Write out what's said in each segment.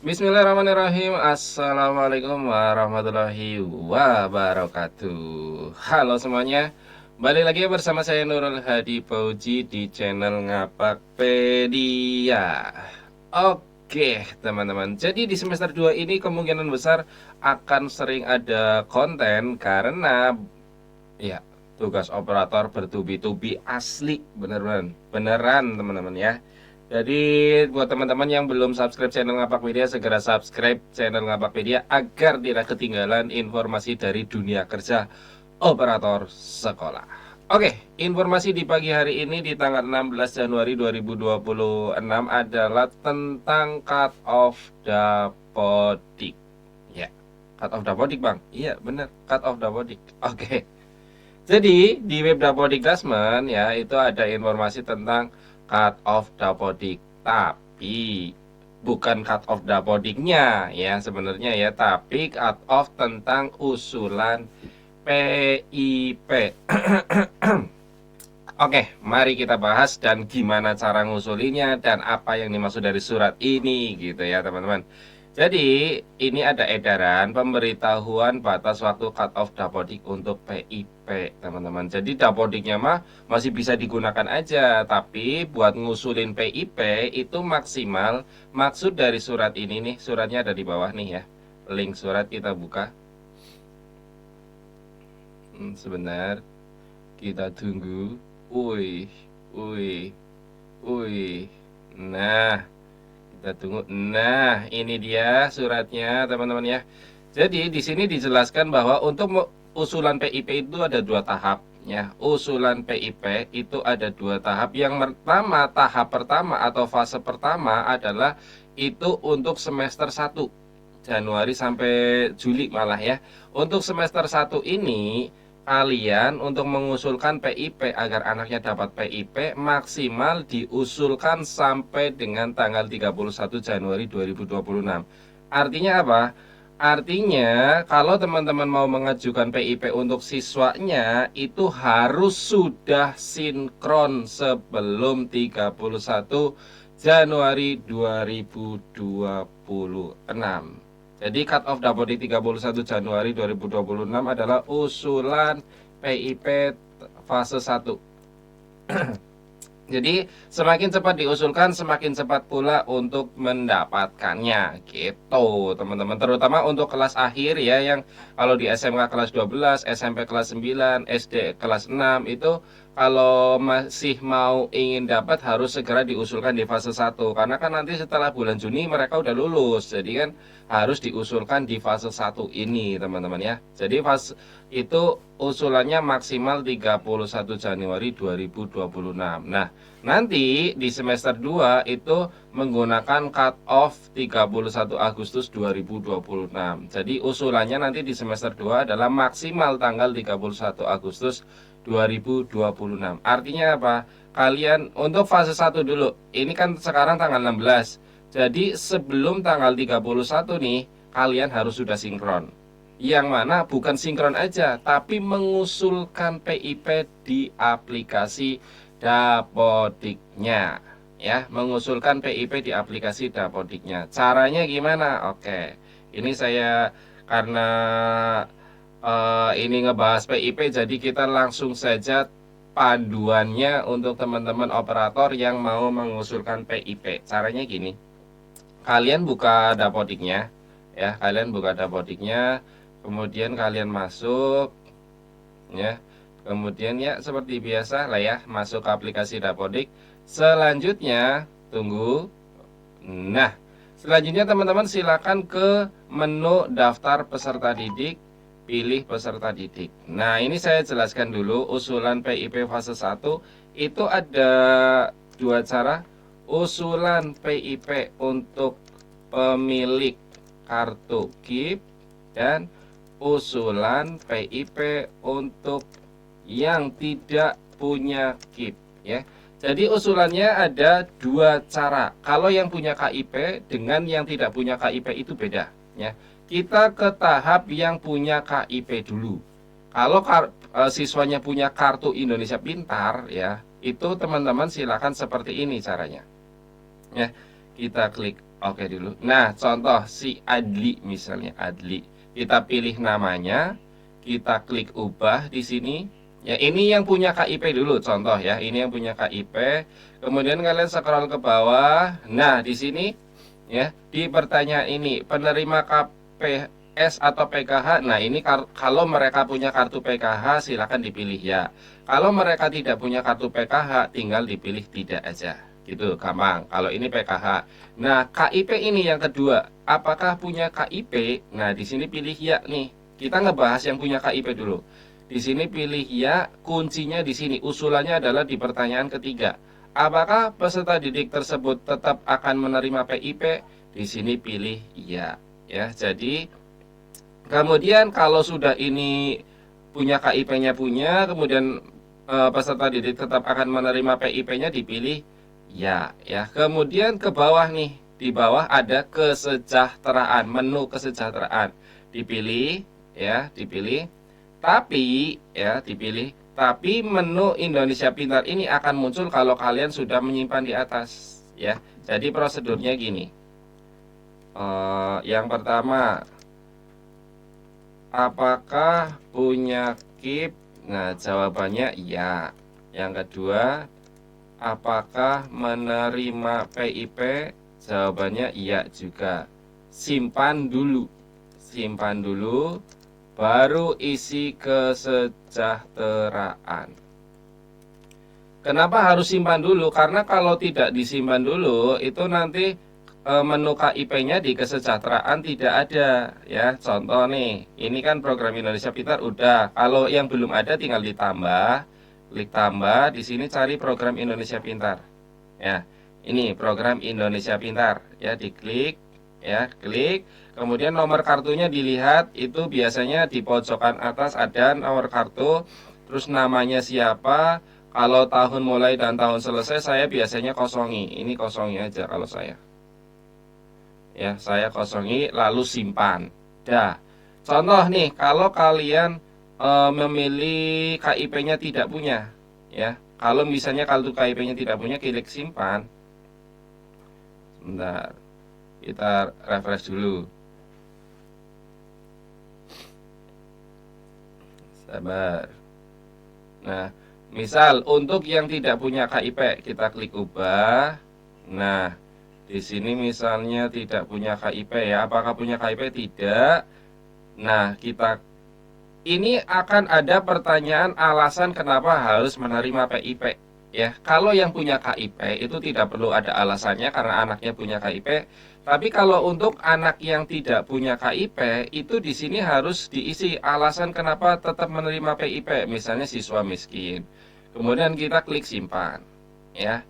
Bismillahirrahmanirrahim. Assalamualaikum warahmatullahi wabarakatuh. Halo semuanya, balik lagi bersama saya Nurul Hadi Fauzi di channel Ngapakpedia. Oke teman-teman, jadi di semester 2 ini kemungkinan besar akan sering ada konten karena ya tugas operator bertubi-tubi asli, beneran teman-teman ya. Jadi buat teman-teman yang belum subscribe channel Ngapakpedia, segera subscribe channel Ngapakpedia agar tidak ketinggalan informasi dari dunia kerja operator sekolah. Oke, informasi di pagi hari ini di tanggal 16 Januari 2026 adalah tentang cut off Dapodik. Ya, cut off Dapodik Bang. Iya bener, cut off Dapodik. Oke. Jadi di web Dapodik Dasmen ya itu ada informasi tentang cut off Dapodik, tapi bukan cut off Dapodiknya ya sebenarnya ya, tapi cut off tentang usulan PIP. Oke, mari kita bahas dan gimana cara ngusulinya dan apa yang dimaksud dari surat ini gitu ya teman-teman. Jadi ini ada edaran pemberitahuan batas waktu cut off Dapodik untuk PIP teman-teman. Jadi Dapodiknya mah masih bisa digunakan aja, tapi buat ngusulin PIP itu maksimal. Maksud dari surat ini nih, suratnya ada di bawah nih ya. Link surat kita buka. Sebentar, kita tunggu. Wih, wih, wih. Nah, kita tunggu. Nah, ini dia suratnya, teman-teman ya. Jadi di sini dijelaskan bahwa untuk usulan PIP itu ada dua tahap ya. Usulan PIP itu ada dua tahap. Yang pertama, tahap pertama atau fase pertama adalah itu untuk semester 1 Januari sampai Juli malah ya. Untuk semester 1 ini kalian untuk mengusulkan PIP agar anaknya dapat PIP maksimal diusulkan sampai dengan tanggal 31 Januari 2026. Artinya apa? Artinya kalau teman-teman mau mengajukan PIP untuk siswanya itu harus sudah sinkron sebelum 31 Januari 2026. Jadi cut off Dapodik 31 Januari 2026 adalah usulan PIP fase 1. Jadi semakin cepat diusulkan semakin cepat pula untuk mendapatkannya gitu teman-teman. Terutama untuk kelas akhir ya, yang kalau di SMK kelas 12, SMP kelas 9, SD kelas 6 itu kalau masih mau ingin dapat harus segera diusulkan di fase 1. Karena kan nanti setelah bulan Juni mereka udah lulus. Jadi kan harus diusulkan di fase 1 ini teman-teman ya. Jadi fase itu usulannya maksimal 31 Januari 2026. Nah, nanti di semester 2 itu menggunakan cut off 31 Agustus 2026. Jadi usulannya nanti di semester 2 adalah maksimal tanggal 31 Agustus 2026. Artinya apa? Kalian untuk fase 1 dulu. Ini kan sekarang tanggal 16. Jadi sebelum tanggal 31 nih, kalian harus sudah sinkron. Yang mana bukan sinkron aja, tapi mengusulkan PIP di aplikasi Dapodiknya. Ya, mengusulkan PIP di aplikasi Dapodiknya. Caranya gimana? Oke, ini saya karena ini ngebahas PIP, jadi kita langsung saja panduannya untuk teman-teman operator yang mau mengusulkan PIP. Caranya gini, kalian buka Dapodiknya, ya, kalian buka Dapodiknya, kemudian kalian masuk, ya, kemudian ya seperti biasa lah ya, masuk ke aplikasi Dapodik. Selanjutnya tunggu. Nah, selanjutnya teman-teman silakan ke menu daftar peserta didik, pilih peserta didik. Nah, ini saya jelaskan dulu usulan PIP fase 1 itu ada dua cara. Usulan PIP untuk pemilik kartu KIP dan usulan PIP untuk yang tidak punya KIP ya. Jadi usulannya ada dua cara. Kalau yang punya KIP dengan yang tidak punya KIP itu beda ya. Kita ke tahap yang punya KIP dulu. Kalau siswanya punya kartu Indonesia Pintar ya, itu teman-teman silakan seperti ini caranya. Ya, kita klik Oke dulu. Nah, contoh si Adli misalnya, Adli. Kita pilih namanya, kita klik ubah di sini. Ya, ini yang punya KIP dulu contoh ya. Ini yang punya KIP. Kemudian kalian scroll ke bawah. Nah, di sini ya, di pertanyaan ini penerima KPS atau PKH. Nah, ini kalau mereka punya kartu PKH silakan dipilih ya. Kalau mereka tidak punya kartu PKH tinggal dipilih tidak aja. Gitu, gampang. Kalau ini PKH. Nah, KIP ini yang kedua. Apakah punya KIP? Nah, di sini pilih ya nih. Kita ngebahas yang punya KIP dulu. Di sini pilih ya, kuncinya di sini. Usulannya adalah di pertanyaan ketiga. Apakah peserta didik tersebut tetap akan menerima PIP? Di sini pilih ya. Ya, jadi kemudian kalau sudah ini punya KIP-nya punya, kemudian peserta didik tetap akan menerima PIP-nya dipilih ya, ya. Kemudian ke bawah nih, di bawah ada kesejahteraan, menu kesejahteraan. Dipilih ya, dipilih. Tapi ya, dipilih. Tapi menu Indonesia Pintar ini akan muncul kalau kalian sudah menyimpan di atas ya. Jadi prosedurnya gini. Yang pertama, apakah punya KIP? Nah, jawabannya iya. Yang kedua, apakah menerima PIP? Jawabannya iya juga. Simpan dulu. Simpan dulu, baru isi kesejahteraan. Kenapa harus simpan dulu? Karena kalau tidak disimpan dulu, itu nanti menu KIP-nya di kesejahteraan tidak ada ya. Contoh nih, ini kan program Indonesia Pintar udah. Kalau yang belum ada tinggal ditambah, klik tambah, di sini cari program Indonesia Pintar. Ya, ini program Indonesia Pintar ya, diklik ya, klik. Kemudian nomor kartunya dilihat, itu biasanya di pojokan atas ada nomor kartu, terus namanya siapa. Kalau tahun mulai dan tahun selesai saya biasanya kosongi. Ini kosongi aja kalau saya. Ya, saya kosongi lalu simpan. Dah. Contoh nih, kalau kalian memilih KIP-nya tidak punya, ya. Kalau misalnya kartu KIP-nya tidak punya, klik simpan. Sebentar. Kita refresh dulu. Sabar. Nah, misal untuk yang tidak punya KIP, kita klik ubah. Nah, di sini misalnya tidak punya KIP ya. Apakah punya KIP? Tidak. Nah, ini akan ada pertanyaan alasan kenapa harus menerima PIP ya. Kalau yang punya KIP itu tidak perlu ada alasannya karena anaknya punya KIP. Tapi kalau untuk anak yang tidak punya KIP itu di sini harus diisi alasan kenapa tetap menerima PIP. Misalnya siswa miskin. Kemudian kita klik simpan ya.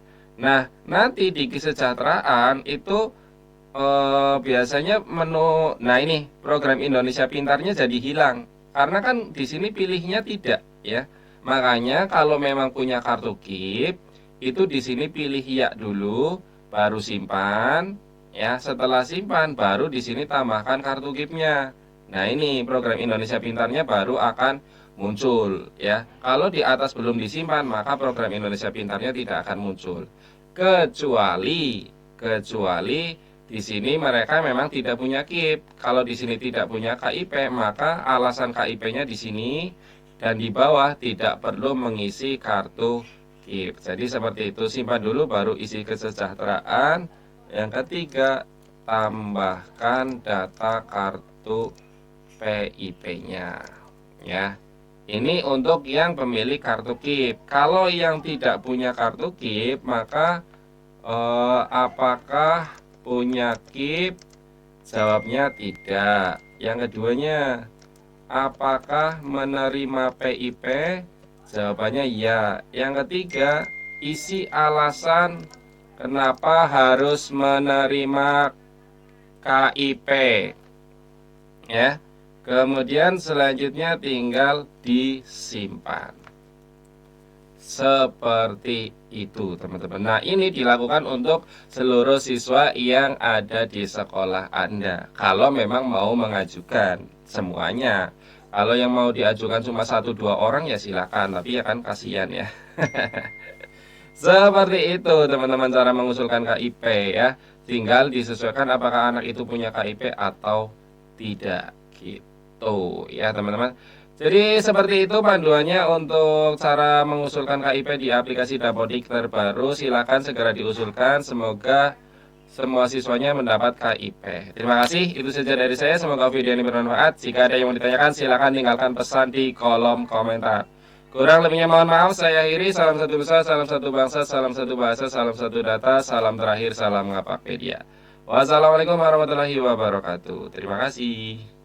Nah, nanti di kesejahteraan itu biasanya menu, nah ini program Indonesia Pintarnya jadi hilang karena kan di sini pilihnya tidak ya. Makanya kalau memang punya kartu KIP itu di sini pilih ya dulu, baru simpan ya. Setelah simpan baru di sini tambahkan kartu KIP-nya. Nah, ini program Indonesia Pintarnya baru akan muncul ya. Kalau di atas belum disimpan maka program Indonesia Pintarnya tidak akan muncul. Kecuali di sini mereka memang tidak punya KIP. Kalau di sini tidak punya KIP, maka alasan KIP-nya di sini dan di bawah tidak perlu mengisi kartu KIP. Jadi seperti itu, simpan dulu baru isi kesejahteraan. Yang ketiga, tambahkan data kartu PIP-nya. Ya. Ini untuk yang pemilik kartu KIP. Kalau yang tidak punya kartu KIP, maka apakah punya KIP? Jawabnya tidak. Yang keduanya, apakah menerima PIP? Jawabannya ya. Yang ketiga, isi alasan kenapa harus menerima KIP. Ya. Kemudian selanjutnya tinggal disimpan. Seperti itu teman-teman. Nah, ini dilakukan untuk seluruh siswa yang ada di sekolah Anda. Kalau memang mau mengajukan semuanya. Kalau yang mau diajukan cuma 1-2 orang ya silakan. Tapi ya kan kasihan ya. Seperti itu teman-teman cara mengusulkan KIP ya. tinggal disesuaikan apakah anak itu punya KIP atau tidak gitu ya teman-teman. Jadi seperti itu panduannya untuk cara mengusulkan KIP di aplikasi Dapodik terbaru. Silakan segera diusulkan, semoga semua siswanya mendapat KIP. Terima kasih, itu saja dari saya. Semoga video ini bermanfaat. Jika ada yang mau ditanyakan, silakan tinggalkan pesan di kolom komentar. Kurang lebihnya mohon maaf, saya akhiri. Salam satu nusa, salam satu bangsa, salam satu bahasa, salam satu data, salam terakhir, salam Ngapakpedia. Wassalamualaikum warahmatullahi wabarakatuh. Terima kasih.